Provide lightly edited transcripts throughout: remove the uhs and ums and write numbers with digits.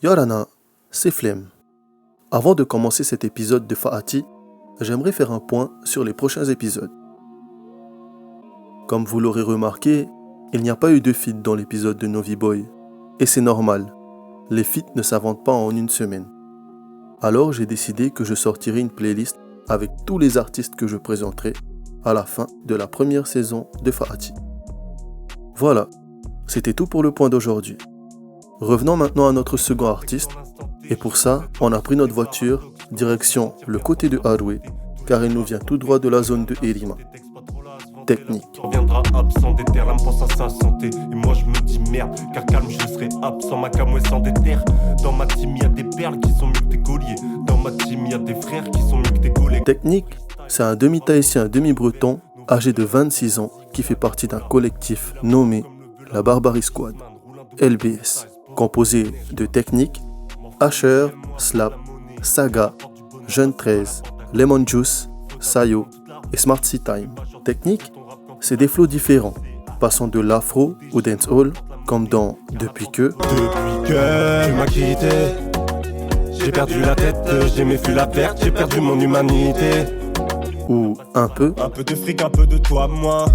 Yorana, c'est Flemme. Avant de commencer cet épisode de Fa'ati, j'aimerais faire un point sur les prochains épisodes. Comme vous l'aurez remarqué, il n'y a pas eu de feat dans l'épisode de Novi Boy. Et c'est normal, les feats ne s'inventent pas en une semaine. Alors j'ai décidé que je sortirai une playlist avec tous les artistes que je présenterai à la fin de la première saison de Fa'ati. Voilà, c'était tout pour le point d'aujourd'hui. Revenons maintenant à notre second artiste, et pour ça, on a pris notre voiture, direction le côté de Haroué, car il nous vient tout droit de la zone de Erima. Technique. Reviendra absent des terres, l'âme pense à sa santé. Et moi je me dis merde, car calme je serai absent, ma camouée sans des terres. Dans ma team y'a des perles qui sont mieux que des colliers. Dans ma team y'a des frères qui sont mieux que des collègues. Technique, c'est un demi-tahitien, demi-breton, âgé de 26 ans, qui fait partie d'un collectif nommé la Barbarie Squad, LBS, composé de Technique, Asher, Slap, Saga, Jeune 13, Lemon Juice, Sayo et Smart Sea Time. Technique, c'est des flows différents, passant de l'afro au dancehall, comme dans Depuis que tu m'as quitté, j'ai perdu la tête, j'ai méfui la perte, j'ai perdu mon humanité. ou Un peu de fric, un peu de toi, moi.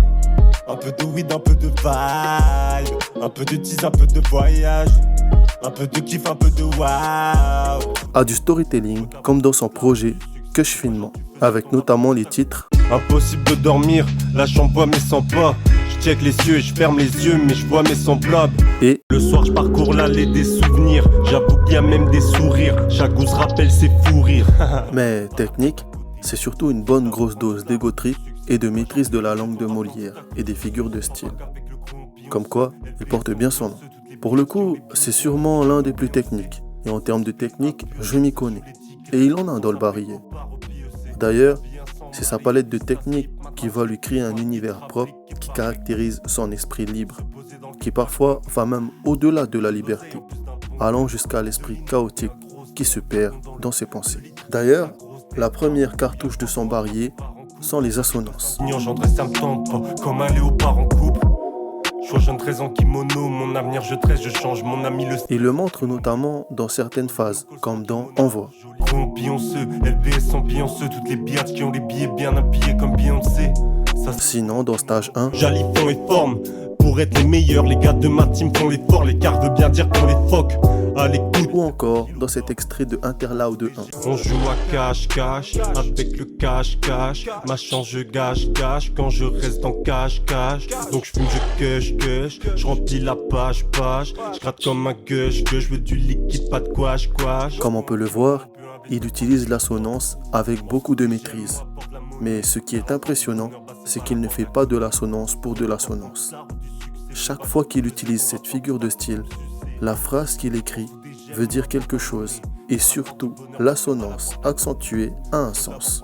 Un peu de weed, un peu de vibe. Un peu de tease, un peu de voyage. Un peu de kiff, un peu de wow. a du storytelling, comme dans son projet Kush Finement, avec notamment les titres Impossible de dormir, la chambre voit mes 100 pas. Je check les cieux et je ferme les yeux, mais je vois mes semblables. et Le soir je parcours l'allée des souvenirs. J'avoue qu'il y a même des sourires. Chaque goût se rappelle ses fous rires. Mais Technique, c'est surtout une bonne grosse dose d'ego trip et de maîtrise de la langue de Molière et des figures de style. Comme quoi, il porte bien son nom. Pour le coup, c'est sûrement l'un des plus techniques. Et en termes de technique, je m'y connais. Et il en a dans le barillet. D'ailleurs, c'est sa palette de techniques qui va lui créer un univers propre qui caractérise son esprit libre, qui parfois va même au-delà de la liberté, allant jusqu'à l'esprit chaotique qui se perd dans ses pensées. D'ailleurs, la première cartouche de son barillet sont les assonances. J'entrais, ça me tente pas, comme un léopard en couple. Je vois jeune 13 ans kimono, mon avenir je tresse, je change mon ami le Il le montre notamment dans certaines phases, comme dans Envoi. pionceux, LBS ambianceux, toutes les biatches qui ont les billets bien habillés comme Beyoncé. Ça Sinon, dans Stage 1, Jali fond et forme, pour être les meilleurs, les gars de ma team font l'effort, l'écart veut bien dire qu'on les foque. À l'écoute, ou encore dans cet extrait de Interlude 1. on joue à cache-cache, avec le cache-cache. Ma chance je gâche-cache, quand je reste dans cache-cache. Donc je fume, je cush, je remplis la page. Je gratte comme un gush, je veux du liquide, pas de quash. Comme on peut le voir, il utilise l'assonance avec beaucoup de maîtrise. Mais ce qui est impressionnant, c'est qu'il ne fait pas de l'assonance pour de l'assonance. Chaque fois qu'il utilise cette figure de style, la phrase qu'il écrit veut dire quelque chose, et surtout, l'assonance accentuée a un sens.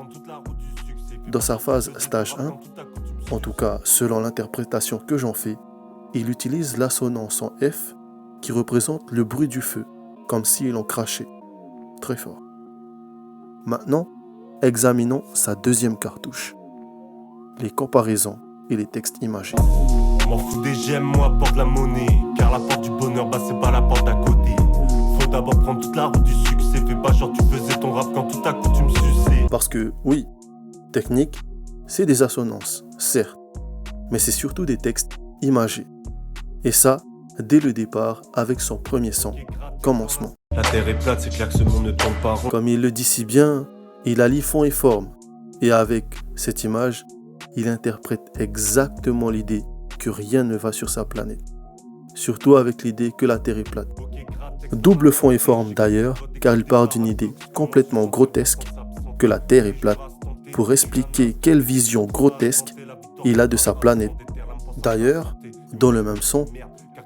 Dans sa phase Stage 1, en tout cas selon l'interprétation que j'en fais, il utilise l'assonance en F qui représente le bruit du feu, comme s'il en crachait. Très fort. Maintenant, examinons sa deuxième cartouche. Les comparaisons et les textes imagés. M'en fous des j'aime, moi apporte la monnaie. Car la porte du bonheur, bah c'est pas la porte d'à côté. Faut d'abord prendre toute la route du succès. Fais pas genre tu faisais ton rap quand tout à coup tu me suçais. Parce que, oui, Technique, c'est des assonances, certes, mais c'est surtout des textes imagés. Et ça, dès le départ, avec son premier son, Commencement. La terre est plate, c'est clair que ce monde ne tourne pas rond. Comme il le dit si bien, il allie fond et forme. Et avec cette image, il interprète exactement l'idée que rien ne va sur sa planète. Surtout avec l'idée que la Terre est plate. Double fond et forme d'ailleurs, car il part d'une idée complètement grotesque, que la Terre est plate, pour expliquer quelle vision grotesque il a de sa planète. D'ailleurs, dans le même son,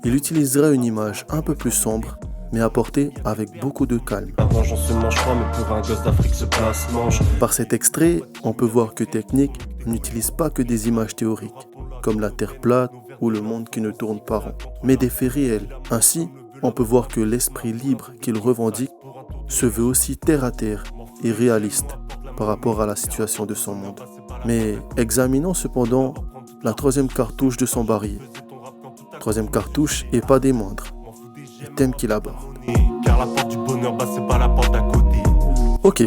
il utiliserait une image un peu plus sombre, mais apportée avec beaucoup de calme. La vengeance se mange pas, mais pour un gosse d'Afrique se place mange. Par cet extrait, on peut voir que Technique n'utilise pas que des images théoriques, comme la Terre plate ou le monde qui ne tourne pas rond, mais des faits réels. Ainsi, on peut voir que l'esprit libre qu'il revendique se veut aussi terre à terre et réaliste par rapport à la situation de son monde. Mais examinons cependant la troisième cartouche de son barillet. Troisième cartouche et pas des moindres, les thèmes qu'il aborde. derrière la porte du bonheur, bah c'est pas la porte d'à côté. Ok,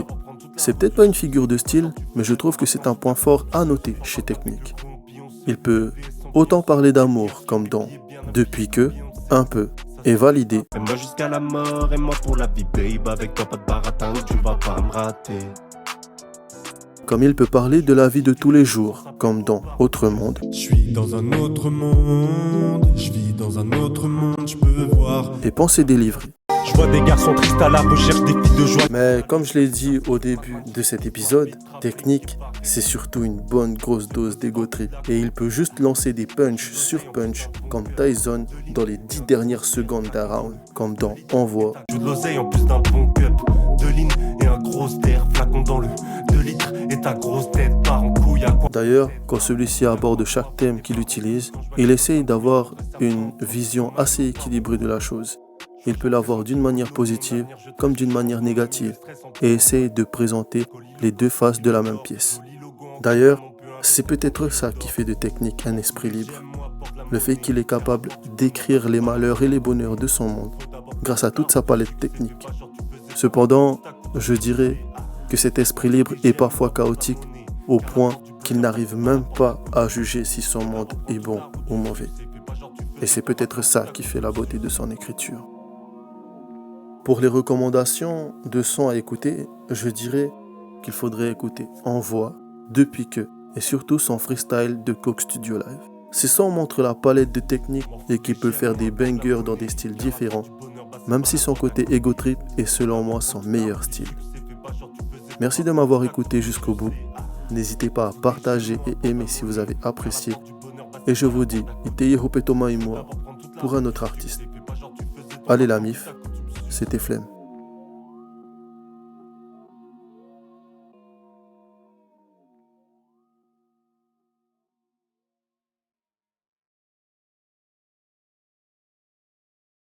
c'est peut-être pas une figure de style, mais je trouve que c'est un point fort à noter chez Technique. Il peut autant parler d'amour comme dans Depuis que, un peu, et valider. Et moi jusqu'à la mort, et moi pour la vie, babe. Avec toi pas de baratin, tu vas pas me rater. Comme il peut parler de la vie de tous les jours, comme dans Autre Monde. Je suis dans un autre monde, je vis dans un autre monde, je peux voir. Et Pensées délivrées. Je vois des garçons tristes à la recherche des filles de joie. Mais comme je l'ai dit au début de cet épisode, Technique, c'est surtout une bonne grosse dose d'ego trip. Et il peut juste lancer des punch sur punch comme Tyson dans les 10 dernières secondes d'un round, comme dans Envoi. J'ai de l'oseille en plus d'un bon cup, 2 lignes et un gros terre, flacon dans le 2 litres et ta grosse tête part en couille à quoi. D'ailleurs, quand celui-ci aborde chaque thème qu'il utilise, il essaye d'avoir une vision assez équilibrée de la chose. Il peut l'avoir d'une manière positive comme d'une manière négative et essaye de présenter les deux faces de la même pièce. D'ailleurs, c'est peut-être ça qui fait de Technique un esprit libre. Le fait qu'il est capable d'écrire les malheurs et les bonheurs de son monde grâce à toute sa palette technique. Cependant, je dirais que cet esprit libre est parfois chaotique au point qu'il n'arrive même pas à juger si son monde est bon ou mauvais. Et c'est peut-être ça qui fait la beauté de son écriture. Pour les recommandations de sons à écouter, je dirais qu'il faudrait écouter Envoi, Depuis que, et surtout son freestyle de Coke Studio Live. Ces sons montrent la palette de techniques et qu'il peut faire des bangers dans des styles différents, même si son côté ego trip est selon moi son meilleur style. Merci de m'avoir écouté jusqu'au bout. N'hésitez pas à partager et aimer si vous avez apprécié. Et je vous dis, Iteye Hopetoma et moi, pour un autre artiste. Allez la mif, c'était Flemme.